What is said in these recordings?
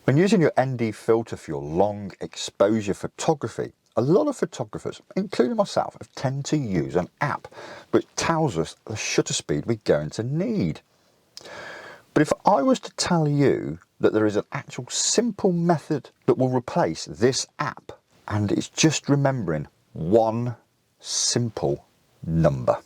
When using your ND filter for your long exposure photography, a lot of photographers, including myself, have tend to use an app which tells us the shutter speed we're going to need. But if I was to tell you that there is an actual simple method that will replace this app, and it's just remembering one simple number.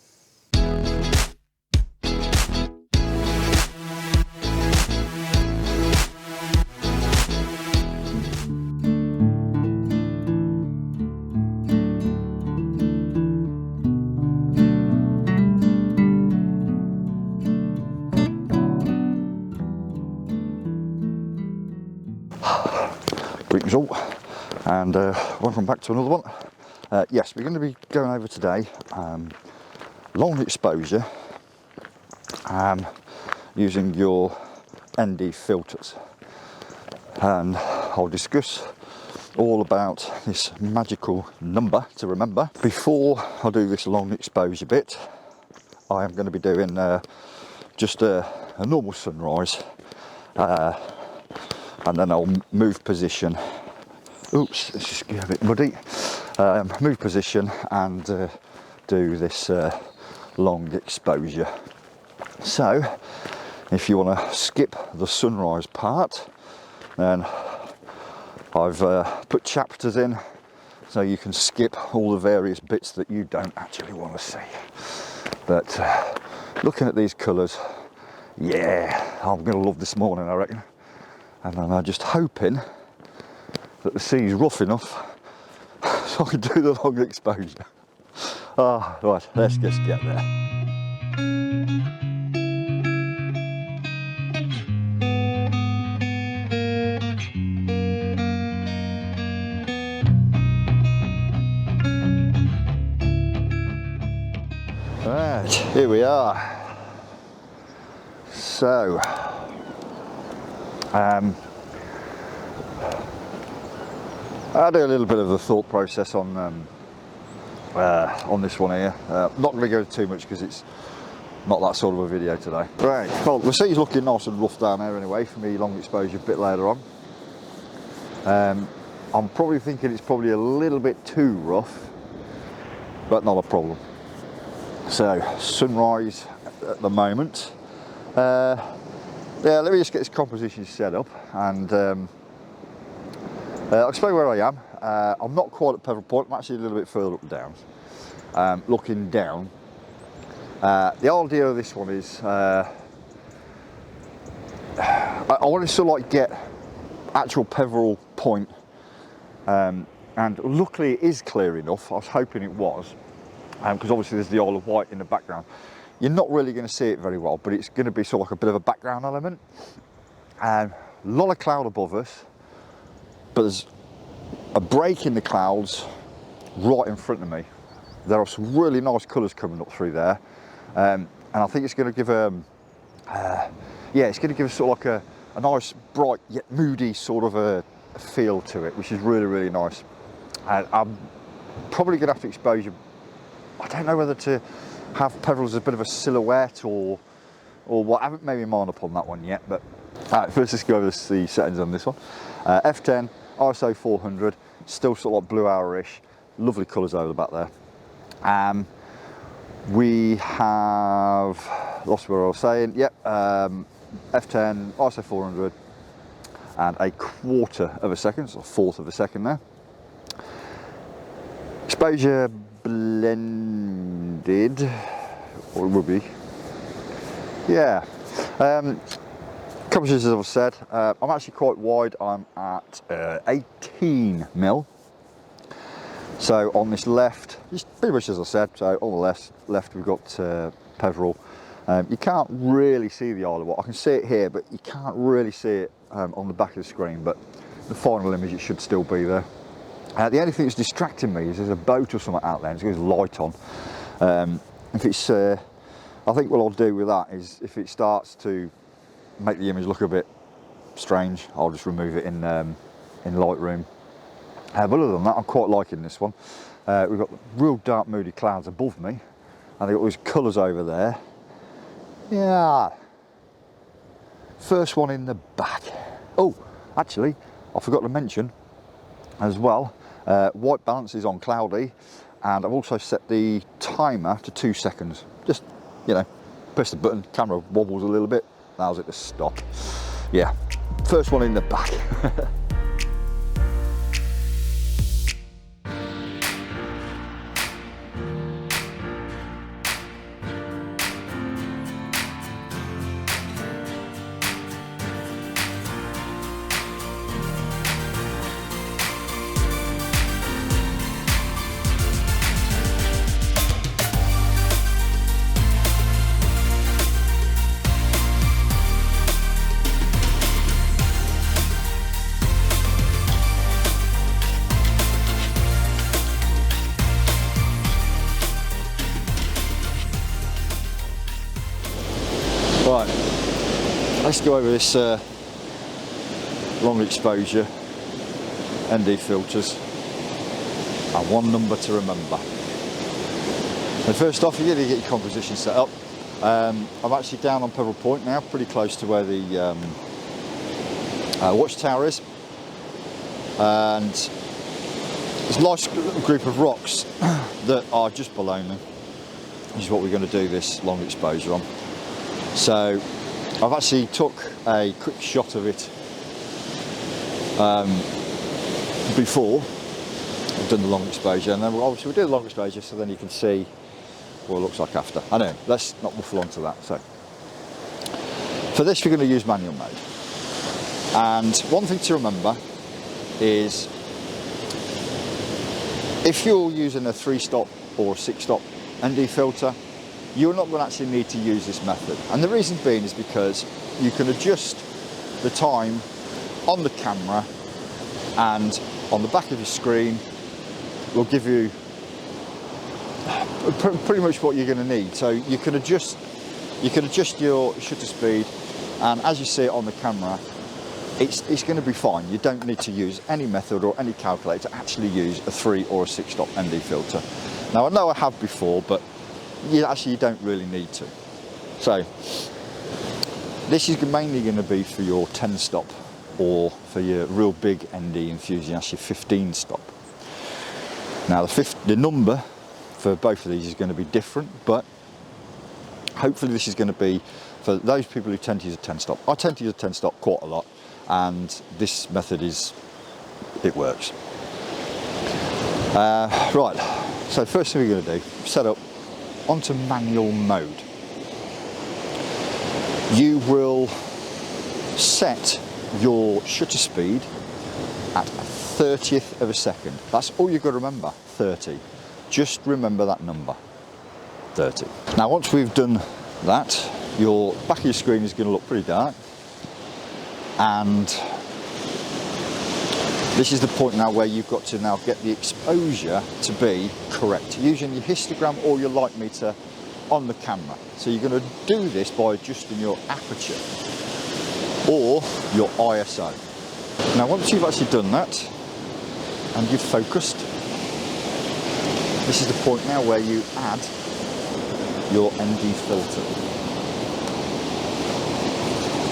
Greetings all, and welcome back to another one. Yes, we're going to be going over today long exposure using your ND filters, and I'll discuss all about this magical number to remember. Before I do this long exposure bit, I am going to be doing just a normal sunrise, and then I'll move position. Oops, let's just get a bit muddy. Move position and do this long exposure. So, if you want to skip the sunrise part, then I've put chapters in so you can skip all the various bits that you don't actually want to see. But looking at these colours, yeah, I'm going to love this morning, I reckon. And I'm just hoping that the sea is rough enough so I can do the long exposure. Right, let's just get there. Right, here we are. So, I do a little bit of the thought process on this one here. Not going to go too much because it's not that sort of a video today. Right, well, the sea's looking nice and rough down there anyway for me long exposure a bit later on. I'm probably thinking it's probably a little bit too rough, but not a problem. So, sunrise at the moment. Yeah, let me just get this composition set up and I'll explain where I am. I'm not quite at Peveril Point, I'm actually a little bit further up the downs. Looking down. The idea of this one is I want to sort of like get actual Peveril Point, and luckily it is clear enough. I was hoping it was, because obviously there's the Isle of Wight in the background. You're not really going to see it very well, but it's going to be sort of like a bit of a background element. A lot of cloud above us, but there's a break in the clouds right in front of me. There are some really nice colours coming up through there, and I think it's going to give it's going to give us sort of like a nice, bright yet moody sort of a feel to it, which is really, really nice. And I'm probably going to have to expose you. I don't know whether to have Peveril as a bit of a silhouette or what. I haven't made my mind up on that one yet, but first let's go over the settings on this one. F10, ISO 400, still sort of like blue hour-ish, lovely colours over the back there. We have, lost what I was saying, yep, F10, ISO 400, and a quarter of a second, so a fourth of a second there. Exposure blended, or it would be, yeah. Compositions, as I've said, I'm actually quite wide. I'm at 18mm. So on this left, it's pretty much as I said. So on the left we've got Peveril. You can't really see the Isle of Wight. I can see it here, but you can't really see it on the back of the screen. But the final image, it should still be there. The only thing that's distracting me is there's a boat or something out there, and there's light on. If it's, I think what I'll do with that is if it starts to make the image look a bit strange, I'll just remove it in Lightroom. But other than that, I'm quite liking this one. We've got real dark, moody clouds above me, and they've got these colours over there. Yeah. First one in the back. Oh, Actually, I forgot to mention as well, white balance is on cloudy, and I've also set the timer to 2 seconds. Just, you know, press the button, camera wobbles a little bit, allows it to stop. Yeah, first one in the back. Right, let's go over this long exposure ND filters, and one number to remember. So first off, you're going to get your composition set up. I'm actually down on Pebble Point now, pretty close to where the watchtower is, and there's a large group of rocks that are just below me, which is what we're going to do this long exposure on. So I've actually took a quick shot of it before I've done the long exposure, and then obviously we'll do the long exposure so then you can see what it looks like after. I know, let's not waffle on to that. So for this we're going to use manual mode, and one thing to remember is if you're using a 3-stop or a 6-stop ND filter, you're not going to actually need to use this method, and the reason being is because you can adjust the time on the camera, and on the back of your screen will give you pretty much what you're going to need. So you can adjust your shutter speed, and as you see it on the camera, it's going to be fine. You don't need to use any method or any calculator to actually use a 3 or a 6-stop ND filter. Now I know I have before, but you don't really need to. So this is mainly going to be for your 10-stop or for your real big ND enthusiast, your 15-stop. Now the number for both of these is going to be different, but hopefully this is going to be for those people who tend to use a 10-stop. I tend to use a 10-stop quite a lot, and this method it works. Right, so first thing we're going to do, set up onto manual mode. You will set your shutter speed at 1/30th of a second. That's all you've got to remember, 30. Just remember that number, 30. Now once we've done that, your back of your screen is going to look pretty dark, and this is the point now where you've got to now get the exposure to be correct, using your histogram or your light meter on the camera. So you're going to do this by adjusting your aperture or your ISO. Now once you've actually done that and you've focused, this is the point now where you add your ND filter.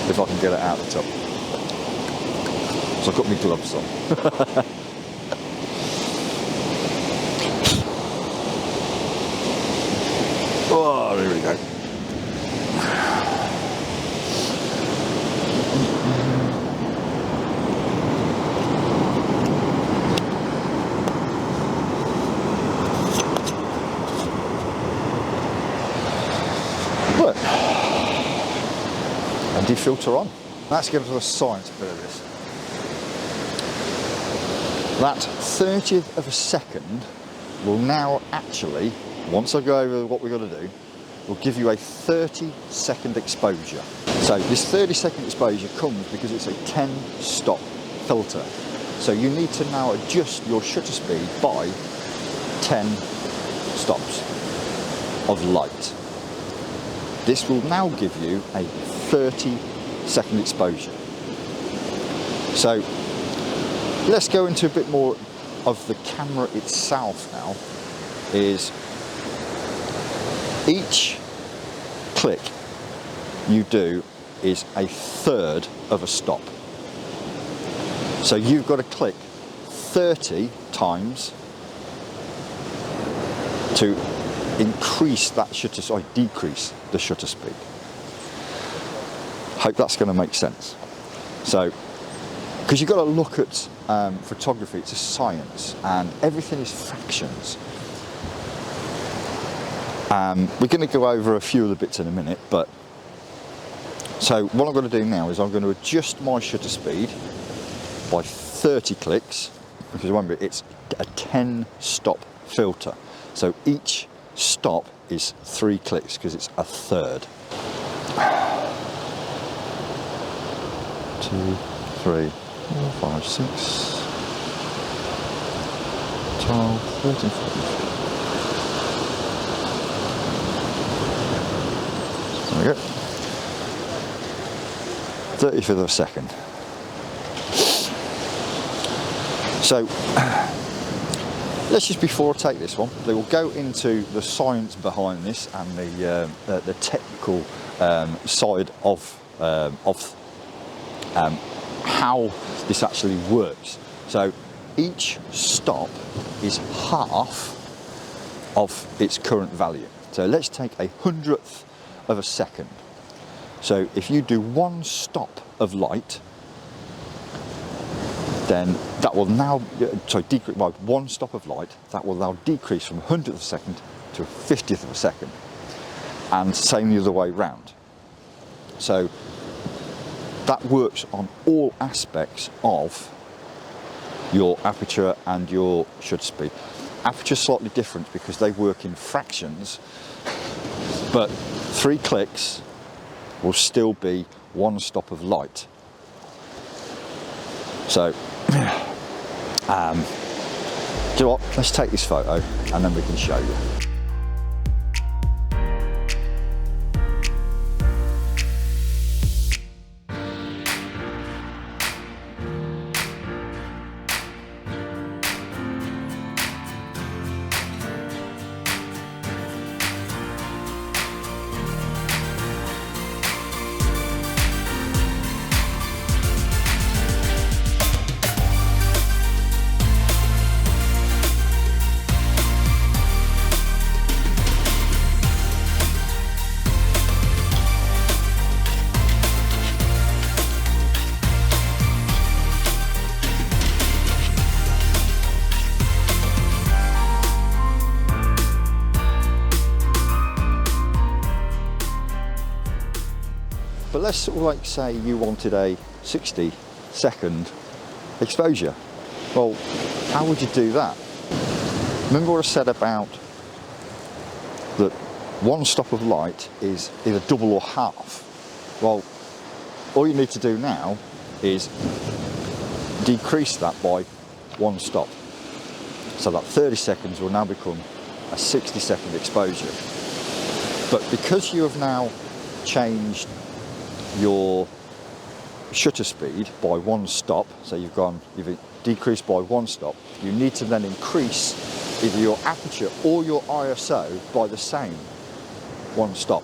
If I can get it out the top. So I've got my gloves on. Oh, there we go. Look, and defilter on. Let's get into the science bit of this. That 30th of a second will now actually, once I go over what we're going to do, will give you a 30-second exposure. So this 30-second exposure comes because it's a 10-stop filter. So you need to now adjust your shutter speed by 10 stops of light. This will now give you a 30-second exposure. So let's go into a bit more of the camera itself now. Is each click you do is a 1/3 of a stop. So you've got to click 30 times to increase that shutter, sorry, decrease the shutter speed. Hope that's going to make sense. So, because you've got to look at photography, it's a science, and everything is fractions. We're going to go over a few of the bits in a minute, but so what I'm going to do now is I'm going to adjust my shutter speed by 30 clicks, because remember it's a 10 stop filter, so each stop is 3 clicks because it's a third. 2, 3, 4, 5, 6, 12, 13, 14. There we go. 30th of a second. So let's just, before I take this one, they will go into the science behind this and the technical side of how this actually works. So each stop is half of its current value. So let's take 100th of a second. So if you do 1 stop of light, then that will now, decrease by 1 stop of light, that will now decrease from 100th of a second to 50th of a second. And same the other way round. So that works on all aspects of your aperture and your shutter speed. Aperture is slightly different because they work in fractions, but 3 clicks will still be 1 stop of light. So, do you know what? Let's take this photo and then we can show you. But let's sort of like say you wanted a 60-second exposure. Well, how would you do that? Remember what I said about that 1 stop of light is either double or half? Well, all you need to do now is decrease that by 1 stop. So that 30 seconds will now become a 60-second exposure. But because you have now changed your shutter speed by 1 stop, so you've decreased by 1 stop, you need to then increase either your aperture or your ISO by the same 1 stop.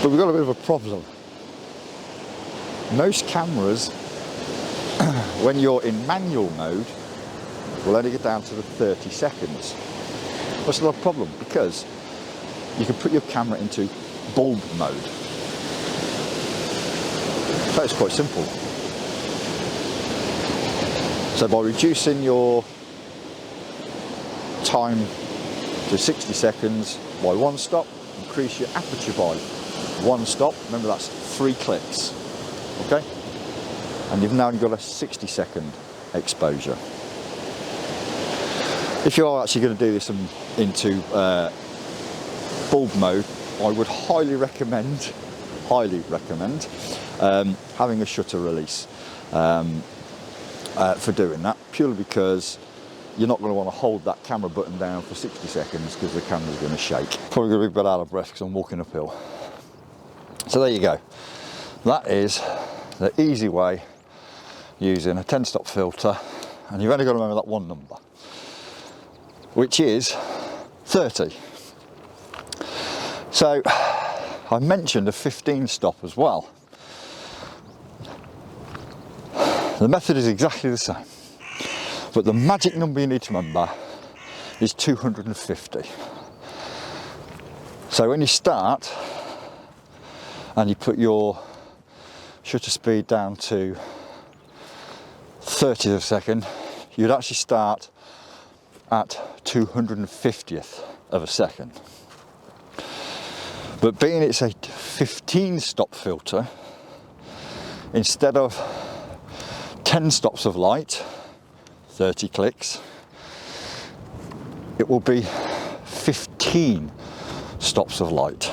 But we've got a bit of a problem. Most cameras, when you're in manual mode, will only get down to the 30 seconds. That's not a problem because you can put your camera into bulb mode. That's quite simple. So by reducing your time to 60 seconds by 1 stop, increase your aperture by 1 stop. Remember, that's 3 clicks. Okay? And you've now got a 60-second exposure. If you are actually going to do this into bulb mode, I would highly recommend having a shutter release for doing that, purely because you're not going to want to hold that camera button down for 60 seconds because the camera's going to shake. Probably going to be a bit out of breath because I'm walking uphill. So there you go. That is the easy way using a 10 stop filter, and you've only got to remember that one number, which is 30. So I mentioned a 15 stop as well. The method is exactly the same, but the magic number you need to remember is 250. So when you start and you put your shutter speed down to 30th of a second, you'd actually start at 250th of a second. But being it's a 15 stop filter, instead of 10 stops of light, 30 clicks, it will be 15 stops of light.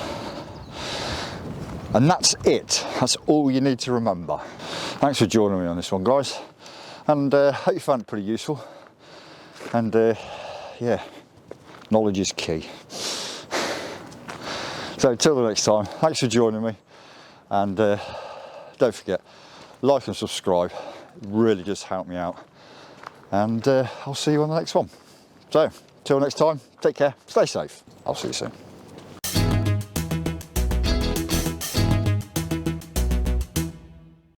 And that's it. That's all you need to remember. Thanks for joining me on this one, guys. And hope you found it pretty useful. And yeah, knowledge is key. So until the next time, thanks for joining me. And don't forget, like and subscribe. It really does help me out. And I'll see you on the next one. So, till next time, take care, stay safe. I'll see you soon.